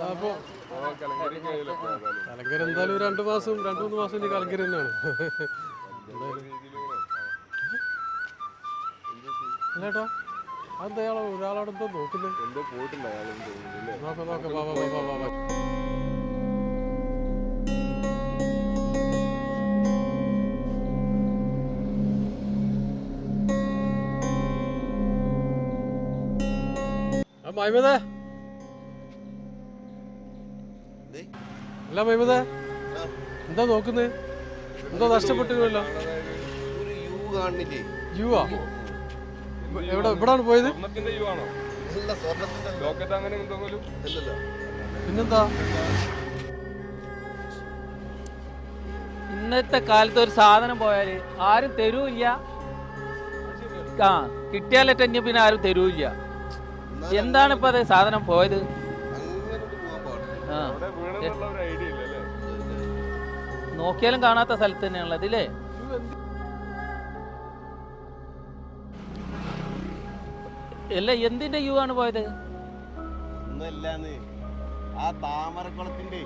അപ്പോൾ കലങ്കര എന്തായാലും 2 മാസം 2-3 മാസം ഇനി കലങ്കര തന്നെയാണ്. അല്ലേട്ടാ അതെന്താ ഒരാളോട് എന്തോ നോക്കുന്നത്? നോക്കാം നോക്കാം. വാ വാ വാ വാ വാ. മൈമതേ അല്ല മൈമതേ എന്താ നോക്കുന്നത്? എന്തോ നഷ്ടപ്പെട്ടില്ലല്ലോ. യുവാ എവിടെ എവിടാണ് പോയത്? പിന്നെന്താ ഇന്നത്തെ കാലത്ത് ഒരു സാധനം പോയാല് ആരും തരൂല്ല. കിട്ടിയാലേ പിന്നെ ആരും തരൂല്ല. എന്താണ് ഇപ്പൊ അത് സാധനം പോയത്? നോക്കിയാലും കാണാത്ത സ്ഥലത്ത് തന്നെയാണുള്ളത് ഇല്ലേ? അല്ല എന്തിന്റെ യു ആണ് പോയത്? ആ താമരക്കുളത്തിന്റെ